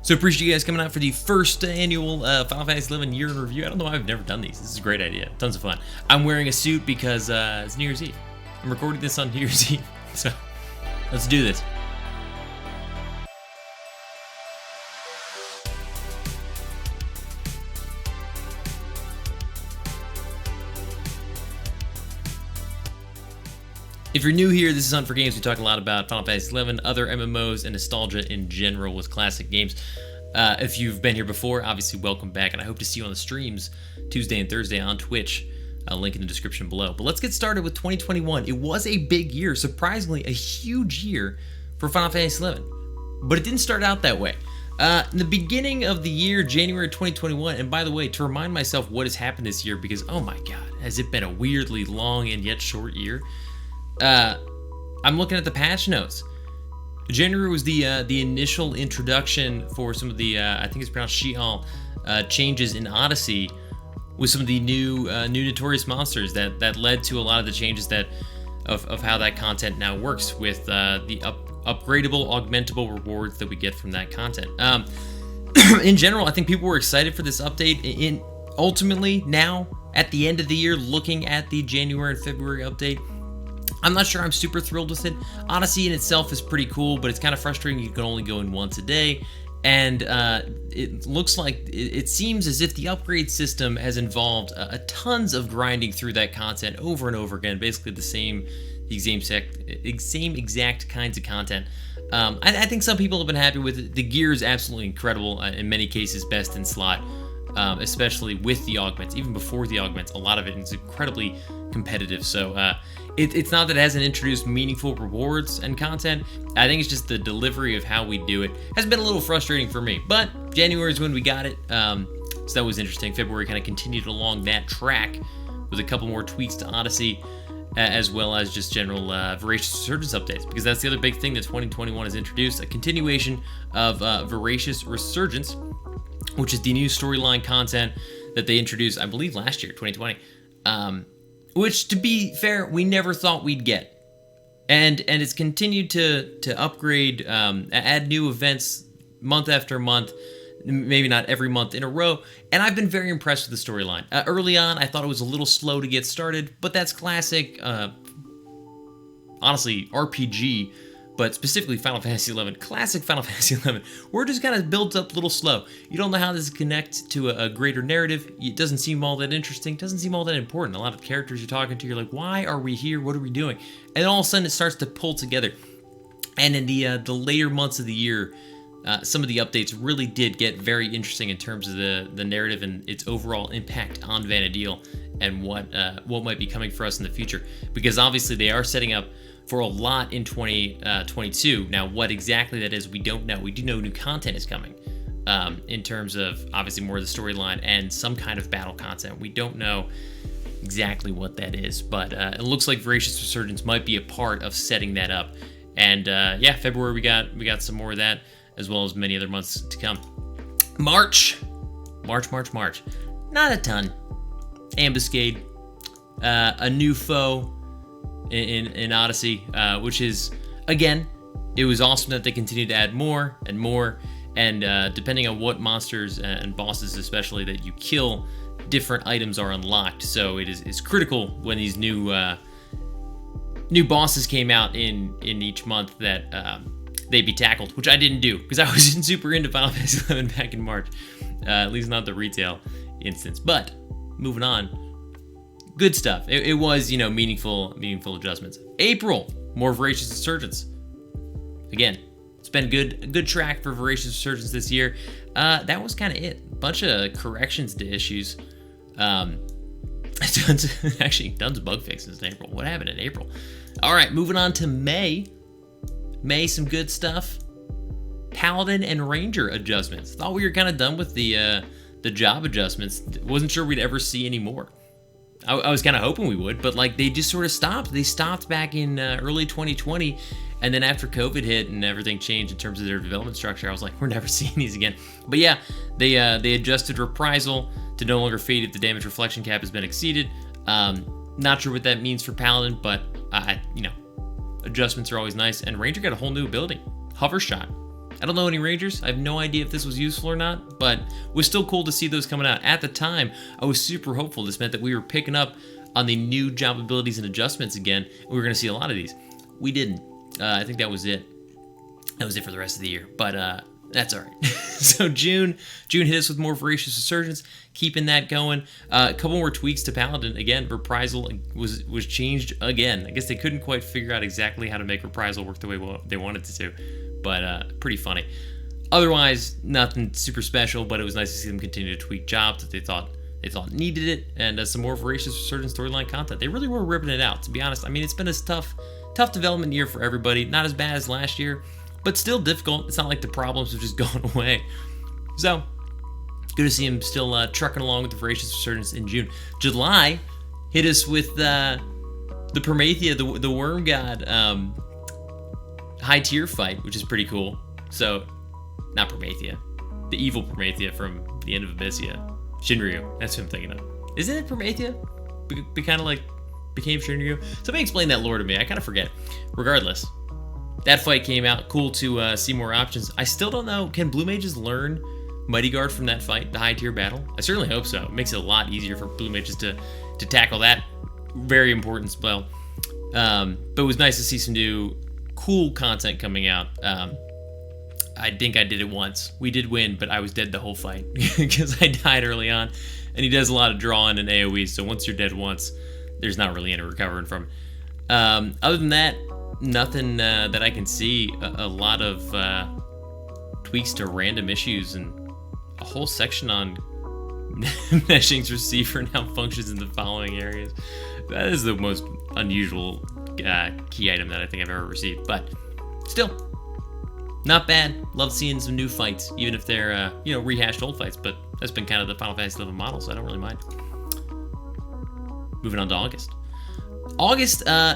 So appreciate you guys coming out for the first annual Final Fantasy XI year in review. I don't know why I've never done these. This is a great idea. Tons of fun. I'm wearing a suit because it's New Year's Eve. I'm recording this on New Year's Eve. So let's do this. If you're new here, this is Hunt for Games. We talk a lot about Final Fantasy XI, other MMOs, and nostalgia in general with classic games. If you've been here before, obviously welcome back, and I hope to see you on the streams Tuesday and Thursday on Twitch. Link in the description below. But let's get started with 2021. It was a big year, surprisingly a huge year for Final Fantasy XI. But it didn't start out that way. In the beginning of the year, January 2021, and by the way, to remind myself what has happened this year, because oh my god, has it been a weirdly long and yet short year? I'm looking at the patch notes. January was the initial introduction for some of the I think it's pronounced Sheol changes in Odyssey, with some of the new notorious monsters that led to a lot of the changes of how that content now works with the upgradable, augmentable rewards that we get from that content. In general, I think people were excited for this update. Ultimately, now at the end of the year, looking at the January and February update, I'm not sure I'm super thrilled with it. Odyssey in itself is pretty cool, but it's kind of frustrating you can only go in once a day. And it looks like, it seems as if the upgrade system has involved tons of grinding through that content over and over again, basically the same exact kinds of content. I think some people have been happy with it. The gear is absolutely incredible, in many cases best in slot, especially with the augments. Even before the augments, a lot of it is incredibly competitive. So it's not that it hasn't introduced meaningful rewards and content. I think it's just the delivery of how we do it has been a little frustrating for me. But January is when we got it, so that was interesting. February kind of continued along that track with a couple more tweaks to Odyssey, as well as just general Voracious Resurgence updates, because that's the other big thing that 2021 has introduced, a continuation of Voracious Resurgence, which is the new storyline content that they introduced, I believe, last year, 2020. Which, to be fair, we never thought we'd get. And it's continued to upgrade, add new events month after month, maybe not every month in a row, and I've been very impressed with the storyline. Early on, I thought it was a little slow to get started, but that's classic, honestly, RPG, but specifically Final Fantasy XI, classic Final Fantasy XI. We're just kind of built up a little slow. You don't know how this connects to a greater narrative. It doesn't seem all that interesting. It doesn't seem all that important. A lot of characters you're talking to, you're like, why are we here? What are we doing? And all of a sudden, it starts to pull together. And in the later months of the year, some of the updates really did get very interesting in terms of the narrative and its overall impact on Vana'diel and what might be coming for us in the future. Because obviously, they are setting up for a lot in 2022. Now, what exactly that is, we don't know. We do know new content is coming, in terms of obviously more of the storyline and some kind of battle content. We don't know exactly what that is, but it looks like Voracious Resurgence might be a part of setting that up. And yeah, February we got some more of that, as well as many other months to come. March. Not a ton. Ambuscade, a new foe in Odyssey, which is, again, it was awesome that they continued to add more and more, and depending on what monsters and bosses especially that you kill, different items are unlocked. So it's critical when these new bosses came out in each month that they be tackled, which I didn't do because I wasn't super into Final Fantasy XI back in March, at least not the retail instance. But moving on. Good stuff. It was, meaningful adjustments. April, more Voracious Resurgence. Again, it's been a good track for Voracious Resurgence this year. That was kind of it. Bunch of corrections to issues. Tons of bug fixes in April. What happened in April? All right, moving on to May. May, some good stuff. Paladin and Ranger adjustments. Thought we were kind of done with the job adjustments. Wasn't sure we'd ever see any more. I was kind of hoping we would, but they just sort of stopped. They stopped back in early 2020, and then after COVID hit and everything changed in terms of their development structure, I was like, we're never seeing these again. But yeah, they adjusted Reprisal to no longer fade if the damage reflection cap has been exceeded. Not sure what that means for Paladin, but adjustments are always nice. And Ranger got a whole new ability, Hover Shot. I don't know any Rangers. I have no idea if this was useful or not, but it was still cool to see those coming out. At the time, I was super hopeful. This meant that we were picking up on the new job abilities and adjustments again, and we were going to see a lot of these. We didn't. I think that was it. That was it for the rest of the year, but that's all right. So June hit us with more Voracious Resurgence, keeping that going. A couple more tweaks to Paladin. Again, Reprisal was changed again. I guess they couldn't quite figure out exactly how to make Reprisal work the way they wanted it to, but pretty funny. Otherwise, nothing super special, but it was nice to see them continue to tweak jobs that they thought needed it, and some more Voracious Resurgence storyline content. They really were ripping it out, to be honest. I mean, it's been a tough development year for everybody. Not as bad as last year, but still difficult. It's not like the problems have just gone away. So, good to see him still trucking along with the Voracious Resurgence in June. July hit us with the Prometheia, the Worm God high tier fight, which is pretty cool. So, not Prometheia, the evil Prometheia from the end of Abyssia. Shinryu, that's what I'm thinking of. Isn't it Prometheia? Became Shinryu? Somebody explain that lore to me. I kind of forget. Regardless, that fight came out. Cool to see more options. I still don't know. Can Blue Mages learn Mighty Guard from that fight, the high tier battle? I certainly hope so. It makes it a lot easier for Blue Mages to tackle that very important spell. But it was nice to see some new cool content coming out. I think I did it once. We did win, but I was dead the whole fight because I died early on. And he does a lot of drawing and AoE, so once you're dead once, there's not really any recovering from. Other than that, nothing that I can see. A lot of tweaks to random issues and a whole section on meshing's receiver now functions in the following areas. That is the most unusual key item that I think I've ever received, but still, not bad. Love seeing some new fights, even if they're rehashed old fights, but that's been kind of the Final Fantasy 11 model, so I don't really mind. Moving on to August.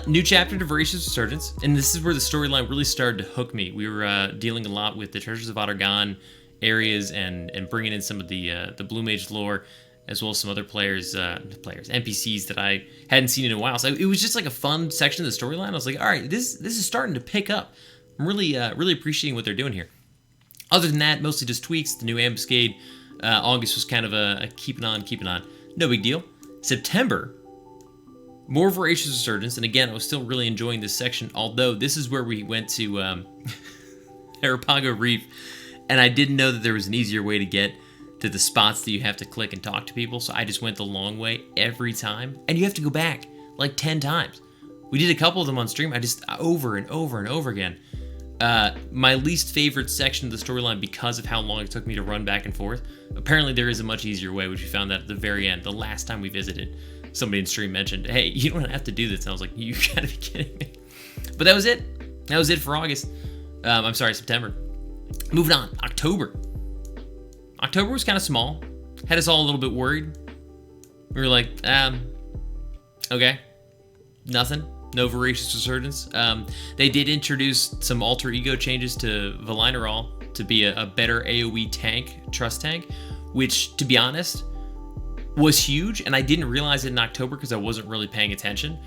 New chapter to Voracious Resurgence, and this is where the storyline really started to hook me. We were dealing a lot with the Treasures of Adargan areas and bringing in some of the Blue Mage lore, as well as some other NPCs that I hadn't seen in a while. So it was just like a fun section of the storyline. I was like, all right, this is starting to pick up. I'm really appreciating what they're doing here. Other than that, mostly just tweaks. The new Ambuscade. August was kind of a keeping on. No big deal. September, more Voracious Resurgence, and again, I was still really enjoying this section, although this is where we went to Arapago Reef, and I didn't know that there was an easier way to get to the spots that you have to click and talk to people, so I just went the long way every time, and you have to go back like 10 times. We did a couple of them on stream, I just over and over and over again. My least favorite section of the storyline because of how long it took me to run back and forth. Apparently there is a much easier way, which we found that at the very end, the last time we visited. Somebody in stream mentioned, hey, you don't have to do this. And I was like, you gotta be kidding me. But that was it. That was it for August. I'm sorry, September. Moving on, October. October was kind of small. Had us all a little bit worried. We were like, okay, nothing. No Voracious Resurgence. They did introduce some alter ego changes to Valinerol to be a better AoE tank, trust tank, which, to be honest, was huge, and I didn't realize it in October because I wasn't really paying attention.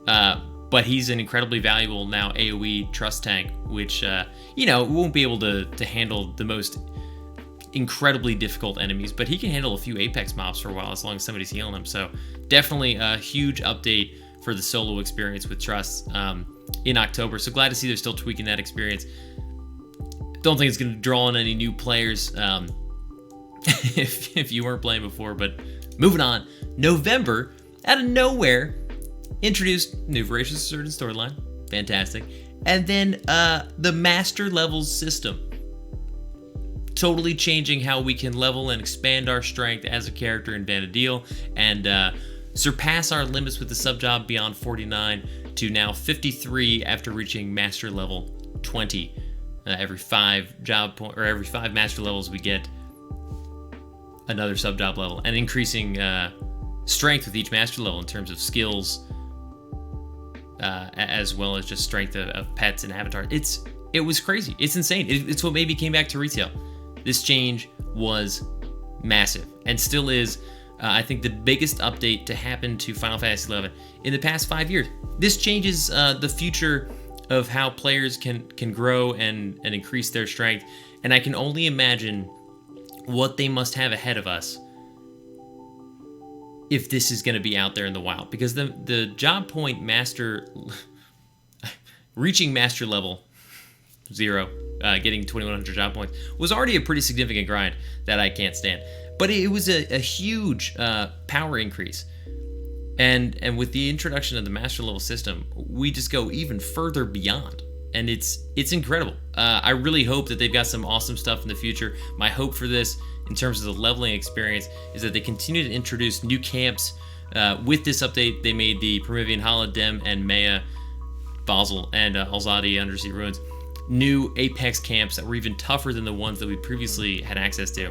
But he's an incredibly valuable now AoE trust tank, which won't be able to handle the most incredibly difficult enemies, but he can handle a few Apex mobs for a while as long as somebody's healing him. So definitely a huge update for the solo experience with Trust in October. So glad to see they're still tweaking that experience. Don't think it's going to draw in any new players if you weren't playing before, but moving on. November, out of nowhere, introduced new Voracious Resurgence storyline. Fantastic. And then the Master Levels system. Totally changing how we can level and expand our strength as a character in Vanadil, and surpass our limits with the sub-job beyond 49 to now 53 after reaching Master Level 20. Every 5 Master Levels we get another sub-job level, and increasing strength with each Master Level in terms of skills, as well as just strength of pets and avatars. It was crazy. It's insane. It's what maybe came back to retail. This change was massive, and still is, I think, the biggest update to happen to Final Fantasy XI in the past 5 years. This changes the future of how players can grow and increase their strength, And I can only imagine what they must have ahead of us if this is going to be out there in the wild. Because the job point master, reaching master level 0, getting 2100 job points, was already a pretty significant grind that I can't stand. But it was a huge power increase. And with the introduction of the master level system, we just go even further beyond. And it's incredible. I really hope that they've got some awesome stuff in the future. My hope for this, in terms of the leveling experience, is that they continue to introduce new camps. With this update, they made the Promethean Holodem and Maya, Basel, and Alzadi Undersea Ruins new Apex camps that were even tougher than the ones that we previously had access to.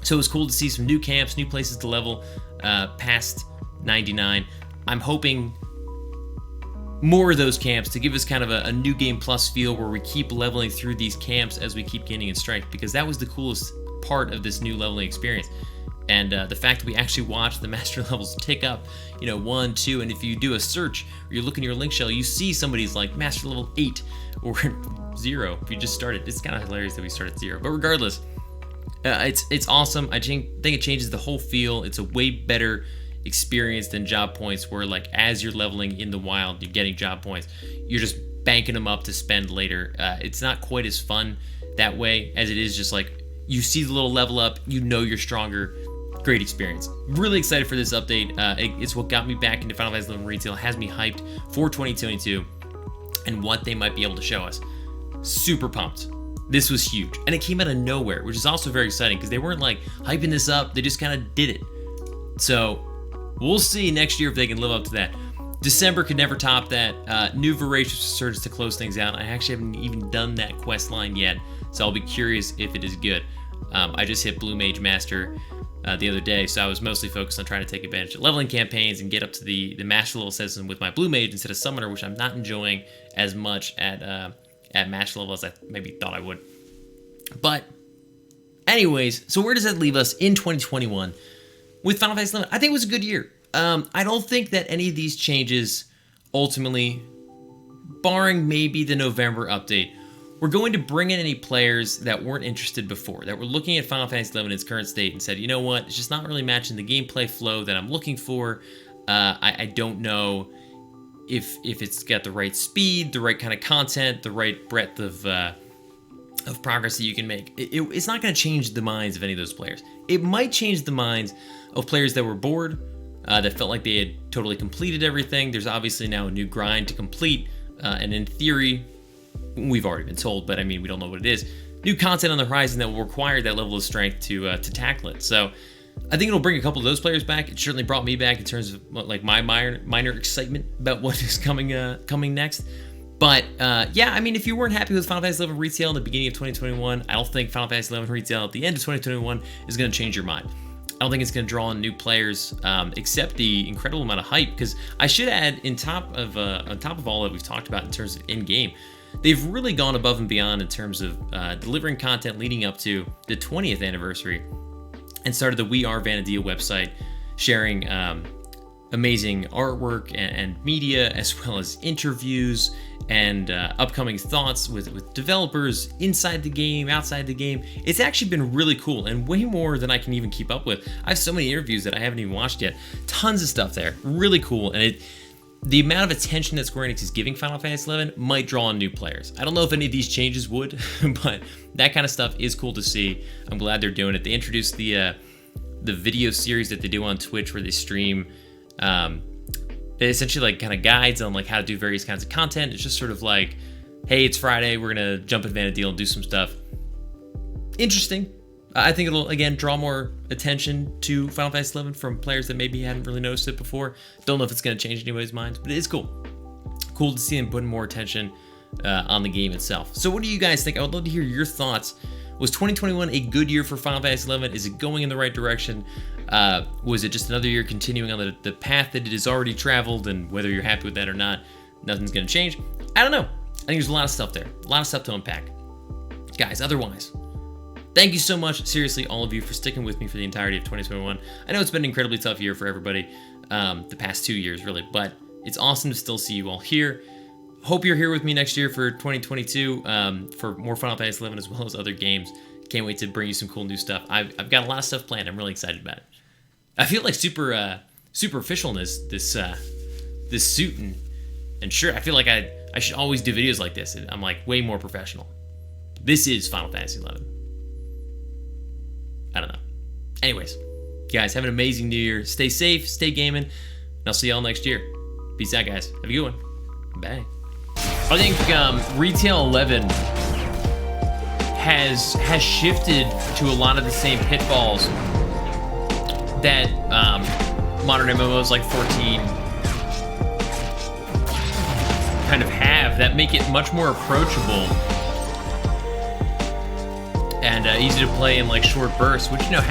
So it was cool to see some new camps, new places to level past 99. I'm hoping more of those camps to give us kind of a new game plus feel where we keep leveling through these camps as we keep gaining in strength, because that was the coolest part of this new leveling experience. And the fact that we actually watch the master levels tick up, 1, 2, and if you do a search or you look in your link shell, you see somebody's like master level 8 or 0 if you just started. It's kind of hilarious that we start at 0, but regardless, it's awesome. I think it changes the whole feel. It's a way better experience than job points, where like as you're leveling in the wild, you're getting job points, you're just banking them up to spend later. It's not quite as fun that way as it is just like you see the little level up, you're stronger. Great experience. Really excited for this update. It's what got me back into Final Fantasy XI Retail, has me hyped for 2022 and what they might be able to show us. Super pumped. This was huge, and it came out of nowhere, which is also very exciting because they weren't like hyping this up, they just kind of did it. So we'll see next year if they can live up to that. December could never top that. New Voracious Resurgence to close things out. I actually haven't even done that quest line yet, so I'll be curious if it is good. I just hit Blue Mage Master the other day, so I was mostly focused on trying to take advantage of leveling campaigns and get up to the master level system with my Blue Mage instead of Summoner, which I'm not enjoying as much at master level as I maybe thought I would. But anyways, so where does that leave us in 2021 with Final Fantasy XI? I think it was a good year. I don't think that any of these changes ultimately, barring maybe the November update, we're going to bring in any players that weren't interested before, that were looking at Final Fantasy XI in its current state and said, you know what, it's just not really matching the gameplay flow that I'm looking for. I don't know if it's got the right speed, the right kind of content, the right breadth of progress that you can make. It's not going to change the minds of any of those players. It might change the minds of players that were bored, that felt like they had totally completed everything. There's obviously now a new grind to complete, and in theory, we've already been told, but I mean, we don't know what it is. New content on the horizon that will require that level of strength to tackle it. So I think it'll bring a couple of those players back. It certainly brought me back in terms of like my minor excitement about what is coming next. But yeah, I mean, if you weren't happy with Final Fantasy XI Retail in the beginning of 2021, I don't think Final Fantasy XI Retail at the end of 2021 is going to change your mind. I don't think it's going to draw in new players, except the incredible amount of hype. Because I should add, on top of all that we've talked about in terms of in-game, they've really gone above and beyond in terms of delivering content leading up to the 20th anniversary, and started the We Are Vanadia website, sharing amazing artwork and media, as well as interviews and upcoming thoughts with developers inside the game, outside the game. It's actually been really cool, and way more than I can even keep up with. I have so many interviews that I haven't even watched yet. Tons of stuff there. Really cool, and the amount of attention that Square Enix is giving Final Fantasy XI might draw in new players. I don't know if any of these changes would, but that kind of stuff is cool to see. I'm glad they're doing it. They introduced the video series that they do on Twitch, where they stream essentially like kind of guides on like how to do various kinds of content. It's just sort of like, hey, it's Friday, we're gonna jump in Vanadil and do some stuff. Interesting. I think it'll, again, draw more attention to Final Fantasy XI from players that maybe hadn't really noticed it before. Don't know if it's going to change anybody's minds, but it is cool. Cool to see them putting more attention on the game itself. So what do you guys think? I would love to hear your thoughts. Was 2021 a good year for Final Fantasy XI? Is it going in the right direction? Was it just another year continuing on the path that it has already traveled, and whether you're happy with that or not, nothing's going to change? I don't know. I think there's a lot of stuff there. A lot of stuff to unpack. Guys, otherwise, thank you so much, seriously, all of you, for sticking with me for the entirety of 2021. I know it's been an incredibly tough year for everybody, the past 2 years, really, but it's awesome to still see you all here. Hope you're here with me next year for 2022 for more Final Fantasy 11 as well as other games. Can't wait to bring you some cool new stuff. I've got a lot of stuff planned. I'm really excited about it. I feel like super official in this suit and shirt. I feel like I should always do videos like this. I'm like way more professional. This is Final Fantasy 11. I don't know. Anyways, guys, have an amazing new year. Stay safe, stay gaming, and I'll see y'all next year. Peace out, guys. Have a good one. Bye. I think Retail 11 has shifted to a lot of the same pitfalls that modern MMOs like 14 kind of have, that make it much more approachable and easy to play in like short bursts, which, you know,